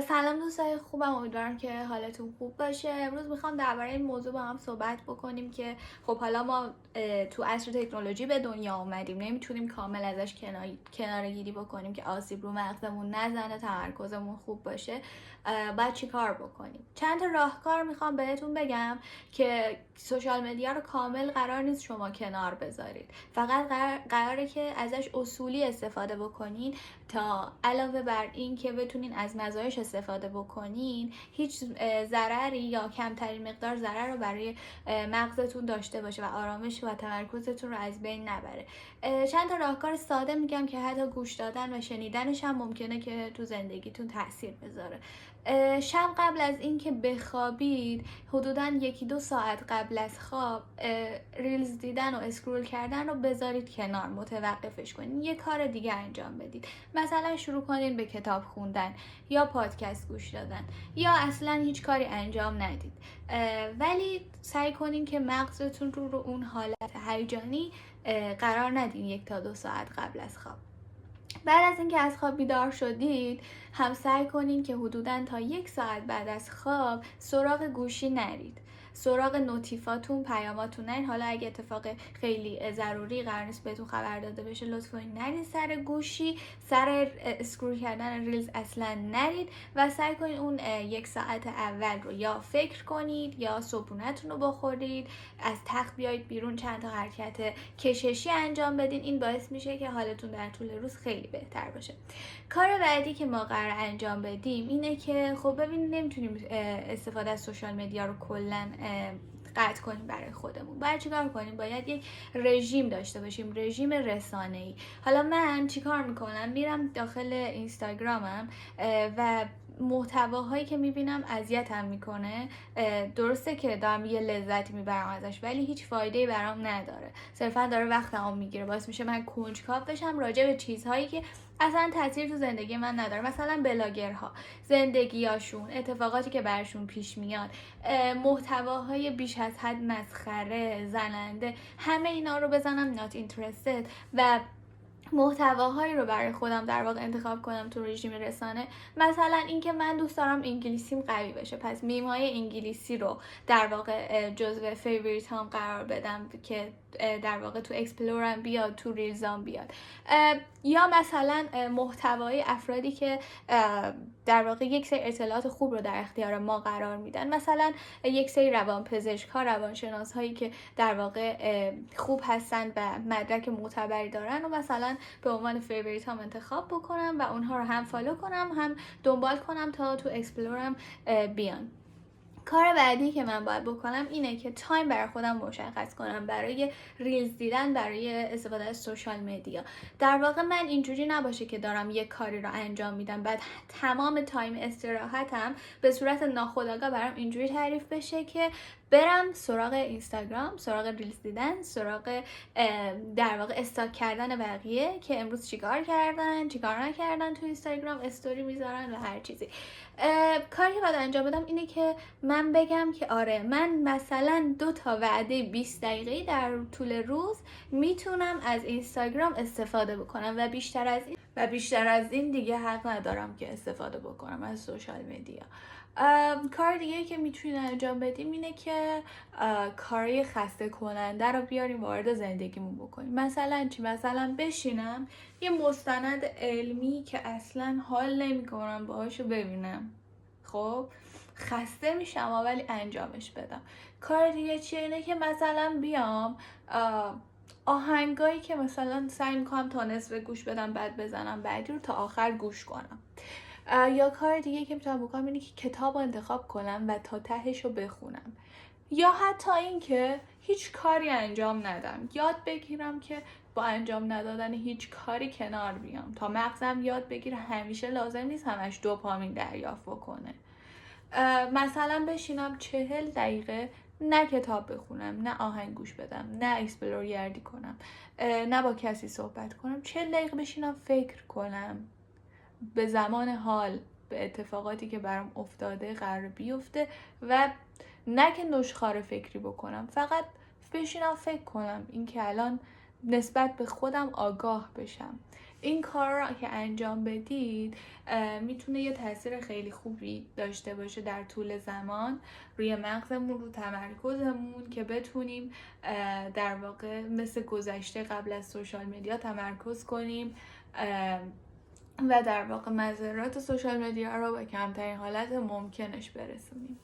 سلام دوستای خوبم، امیدوارم که حالتون خوب باشه. امروز میخوام درباره این موضوع با هم صحبت بکنیم که خب حالا ما تو عصر تکنولوژی به دنیا اومدیم، نمیتونیم کامل ازش کناره‌گیری بکنیم که آسیب رو مغزمون نزنه، تمرکزمون خوب باشه. باید چی کار بکنیم؟ چند تا راهکار میخوام بهتون بگم که سوشال مدیا رو کامل قرار نیست شما کنار بذارید، فقط قراره که ازش اصولی استفاده بکنین تا علاوه بر این که بتونین از مزایاش استفاده بکنین هیچ ضرری یا کمترین مقدار ضرر رو برای مغزتون داشته باشه و آرامش و تمرکزتون رو از بین نبره. چند تا راهکار ساده میگم که حتی گوش دادن و شنیدنش هم ممکنه که تو زندگیتون تاثیر بذاره. شب قبل از اینکه بخوابید حدوداً 1-2 ساعت قبل از خواب ریلز دیدن و اسکرول کردن رو بذارید کنار، متوقفش کنید، یه کار دیگه انجام بدید. مثلا شروع کنین به کتاب خوندن یا پادکست گوش دادن یا اصلا هیچ کاری انجام ندید، ولی سعی کنین که مغزتون رو اون حالت هیجانی قرار ندین 1 تا 2 ساعت قبل از خواب. بعد از اینکه از خواب بیدار شدید هم سعی کنین که حدوداً تا 1 ساعت بعد از خواب سراغ گوشی نرید، سراغ نوتیفاتون، پیاماتون نرید. حالا اگه اتفاق خیلی ضروری قرار نیست بهتون خبر داده بشه، لطفاً نرید سر گوشی، سر اسکرول کردن ریلز اصلا نرید و سعی کنید اون 1 ساعت اول رو یا فکر کنید یا صبحونه‌تون رو بخورید، از تخت بیایید بیرون، چند تا حرکت کششی انجام بدین. این باعث میشه که حالتون در طول روز خیلی بهتر باشه. کار بعدی که ما قرار انجام بدیم اینه که خب ببینید نمیتونیم استفاده از سوشال مدیا رو کلا قطع کنیم برای خودمون. باید چیکار کنیم؟ باید یک رژیم داشته باشیم، رژیم رسانه‌ای. حالا من چیکار میکنم؟ میرم داخل اینستاگرامم و محتواهایی که میبینم اذیتم میکنه، درسته که دارم یه لذتی میبرم ازش ولی هیچ فایده‌ای برام نداره، صرفا داره وقتمو میگیره، باعث میشه من کنجکاو بشم راجع به چیزهایی که اصلا تاثیر تو زندگی من نداره. مثلا بلاگرها، زندگیاشون، اتفاقاتی که برشون پیش میاد، محتواهای بیش از حد مسخره، زننده، همه اینا رو بزنم not interested و محتواهایی رو برای خودم در واقع انتخاب کنم تو رژیم رسانه. مثلا اینکه من دوست دارم انگلیسیم قوی بشه، پس میم‌های انگلیسی رو در واقع جزو فیوریت هم قرار بدم که در واقع تو اکسپلورم بیاد، تو ریلزام بیاد. یا مثلا محتوای افرادی که در واقع یک سری اطلاعات خوب رو در اختیار ما قرار میدن، مثلا یک سری روانپزشک‌ها، روانشناس‌هایی که در واقع خوب هستن و مدرک معتبری دارن و مثلا به عنوان فیوریت هم انتخاب بکنم و اونها رو هم فالو کنم هم دنبال کنم تا تو اکسپلورم بیان. کار بعدی که من باید بکنم اینه که تایم برای خودم مشخص کنم برای ریلز دیدن، برای استفاده از سوشال مدیا. در واقع من اینجوری نباشه که دارم یک کاری رو انجام میدم بعد تمام تایم استراحتم به صورت ناخودآگاه برام اینجوری تعریف بشه که برم سراغ اینستاگرام، سراغ ریلز دیدن، سراغ در واقع استاک کردن بقیه که امروز چیکار کردن، چیکار نکردن، تو اینستاگرام استوری میذارن و هر چیزی. کاری که باید انجام بدم اینه که من بگم که آره من مثلا 2 تا وعده 20 دقیقه‌ای در طول روز میتونم از اینستاگرام استفاده بکنم و بیشتر از این دیگه حق ندارم که استفاده بکنم از سوشال مدیا. کار دیگه که میتونید انجام بدیم اینه که کاری خسته کننده رو بیاریم وارد زندگیمون بکنیم. مثلا چی؟ مثلا بشینم یه مستند علمی که اصلا حال نمیکنم باهاشو ببینم، خب خسته میشم ولی انجامش بدم. کار دیگه چیه؟ اینه که مثلا بیام آهنگایی که مثلا سعی میکنم تا نصف گوش بدم بعد بزنم بعدی رو تا آخر گوش کنم. یا کار دیگه که میتونم بکنم اینه که کتاب رو انتخاب کنم و تا تهش رو بخونم. یا حتی این که هیچ کاری انجام ندم، یاد بگیرم که با انجام ندادن هیچ کاری کنار بیام تا مغزم یاد بگیره همیشه لازم نیست همش دوپامین دریافت بکنه. مثلا بشینم 40 دقیقه نه کتاب بخونم، نه آهنگ گوش بدم، نه اکسپلور گردی کنم، نه با کسی صحبت کنم، 40 دقیقه بشینم فکر کنم به زمان حال، به اتفاقاتی که برام افتاده قرار بیفته و نه که نشخوار فکری بکنم، فقط بشینم فکر کنم این که الان نسبت به خودم آگاه بشم. این کار را که انجام بدید میتونه یه تاثیر خیلی خوبی داشته باشه در طول زمان روی مغزمون، رو تمرکزمون، که بتونیم در واقع مثل گذشته قبل از سوشال مدیا تمرکز کنیم و در واقع مضرات سوشال مدیا رو به کمترین حالت ممکنش برسونیم.